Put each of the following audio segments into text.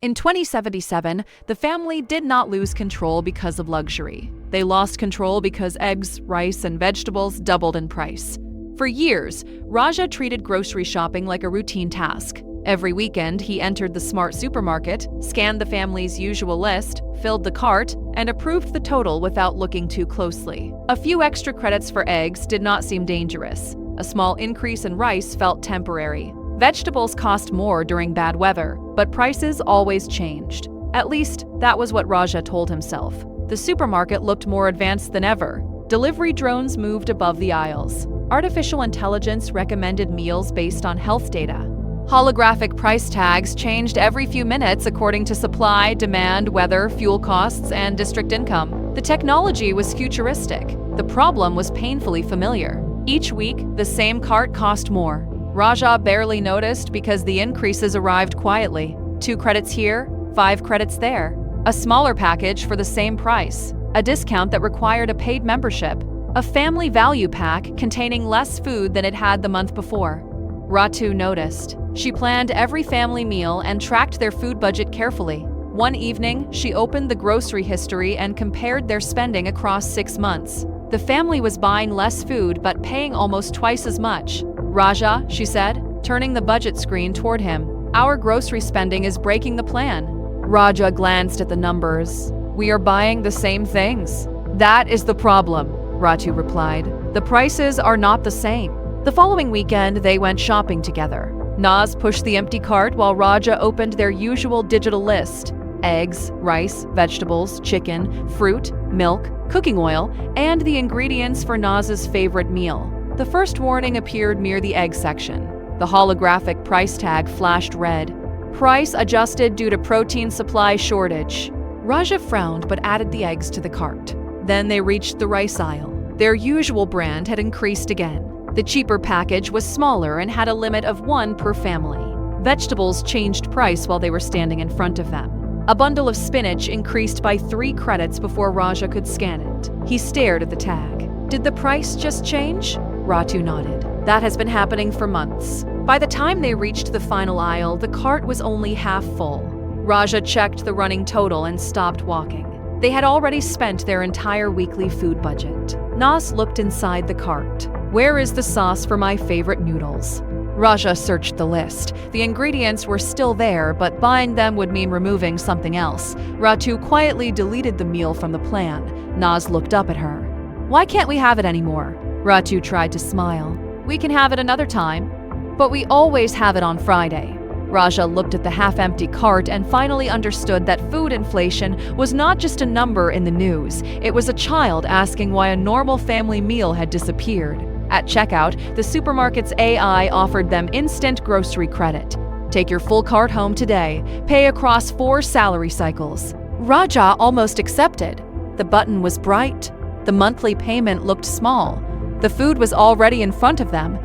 In 2077, the family did not lose control because of luxury. They lost control because eggs, rice, and vegetables doubled in price. For years, Raja treated grocery shopping like a routine task. Every weekend, he entered the smart supermarket, scanned the family's usual list, filled the cart, and approved the total without looking too closely. A few extra credits for eggs did not seem dangerous. A small increase in rice felt temporary. Vegetables cost more during bad weather, but prices always changed. At least, that was what Raja told himself. The supermarket looked more advanced than ever. Delivery drones moved above the aisles. Artificial intelligence recommended meals based on health data. Holographic price tags changed every few minutes according to supply, demand, weather, fuel costs, and district income. The technology was futuristic. The problem was painfully familiar. Each week, the same cart cost more. Raja barely noticed because the increases arrived quietly. 2 credits here, 5 credits there. A smaller package for the same price. A discount that required a paid membership. A family value pack containing less food than it had the month before. Ratu noticed. She planned every family meal and tracked their food budget carefully. One evening, she opened the grocery history and compared their spending across 6 months. The family was buying less food but paying almost twice as much. "Raja," she said, turning the budget screen toward him, "our grocery spending is breaking the plan." Raja glanced at the numbers. "We are buying the same things." "That is the problem," Ratu replied. "The prices are not the same." The following weekend, they went shopping together. Naz pushed the empty cart while Raja opened their usual digital list: eggs, rice, vegetables, chicken, fruit, milk, cooking oil, and the ingredients for Naz's favorite meal. The first warning appeared near the egg section. The holographic price tag flashed red. "Price adjusted due to protein supply shortage." Raja frowned but added the eggs to the cart. Then they reached the rice aisle. Their usual brand had increased again. The cheaper package was smaller and had a limit of 1 per family. Vegetables changed price while they were standing in front of them. A bundle of spinach increased by 3 credits before Raja could scan it. He stared at the tag. "Did the price just change?" Ratu nodded. "That has been happening for months." By the time they reached the final aisle, the cart was only half full. Raja checked the running total and stopped walking. They had already spent their entire weekly food budget. Naz looked inside the cart. "Where is the sauce for my favorite noodles?" Raja searched the list. The ingredients were still there, but buying them would mean removing something else. Ratu quietly deleted the meal from the plan. Naz looked up at her. "Why can't we have it anymore?" Ratu tried to smile. "We can have it another time." "But we always have it on Friday." Raja looked at the half-empty cart and finally understood that food inflation was not just a number in the news. It was a child asking why a normal family meal had disappeared. At checkout, the supermarket's AI offered them instant grocery credit. "Take your full cart home today. Pay across 4 salary cycles." Raja almost accepted. The button was bright. The monthly payment looked small. The food was already in front of them.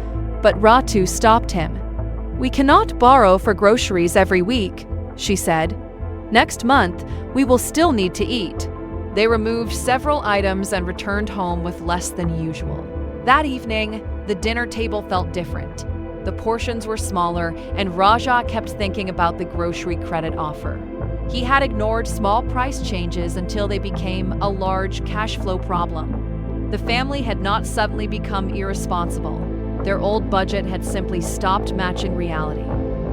But Ratu stopped him. "We cannot borrow for groceries every week," she said. "Next month, we will still need to eat." They removed several items and returned home with less than usual. That evening, the dinner table felt different. The portions were smaller, and Raja kept thinking about the grocery credit offer. He had ignored small price changes until they became a large cash flow problem. The family had not suddenly become irresponsible. Their old budget had simply stopped matching reality.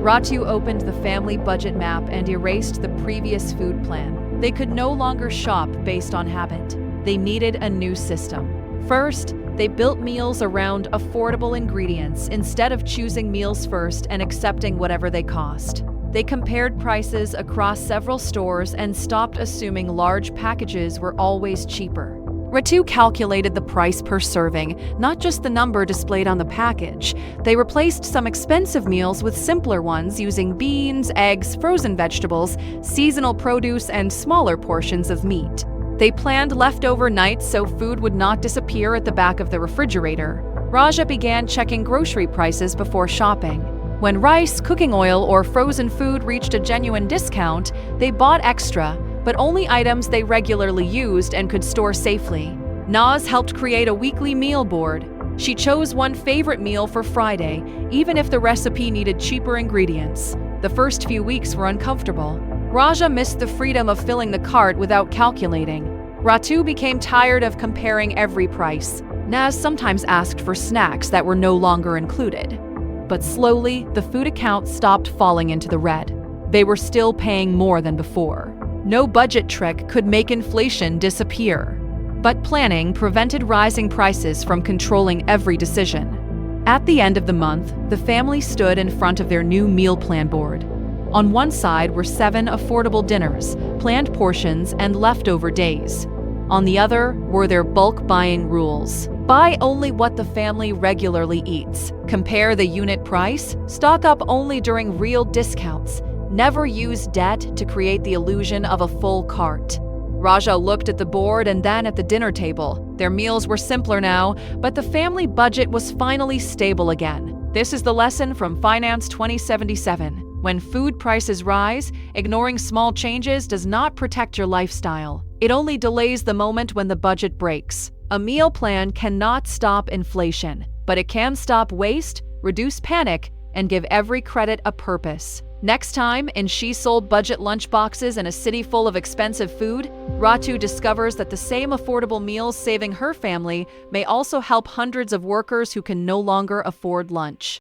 Ratu opened the family budget map and erased the previous food plan. They could no longer shop based on habit. They needed a new system. First, they built meals around affordable ingredients instead of choosing meals first and accepting whatever they cost. They compared prices across several stores and stopped assuming large packages were always cheaper. Ratu calculated the price per serving, not just the number displayed on the package. They replaced some expensive meals with simpler ones using beans, eggs, frozen vegetables, seasonal produce, and smaller portions of meat. They planned leftover nights so food would not disappear at the back of the refrigerator. Raja began checking grocery prices before shopping. When rice, cooking oil, or frozen food reached a genuine discount, they bought extra, but only items they regularly used and could store safely. Naz helped create a weekly meal board. She chose one favorite meal for Friday, even if the recipe needed cheaper ingredients. The first few weeks were uncomfortable. Raja missed the freedom of filling the cart without calculating. Ratu became tired of comparing every price. Naz sometimes asked for snacks that were no longer included. But slowly, the food account stopped falling into the red. They were still paying more than before. No budget trick could make inflation disappear. But planning prevented rising prices from controlling every decision. At the end of the month, the family stood in front of their new meal plan board. On one side were 7 affordable dinners, planned portions, and leftover days. On the other were their bulk buying rules. Buy only what the family regularly eats. Compare the unit price. Stock up only during real discounts. Never use debt to create the illusion of a full cart. Raja looked at the board and then at the dinner table. Their meals were simpler now, but the family budget was finally stable again. This is the lesson from Finance 2077. When food prices rise, ignoring small changes does not protect your lifestyle. It only delays the moment when the budget breaks. A meal plan cannot stop inflation, but it can stop waste, reduce panic, and give every credit a purpose. Next time, in She Sold Budget Lunchboxes in a city full of expensive food, Ratu discovers that the same affordable meals saving her family may also help hundreds of workers who can no longer afford lunch.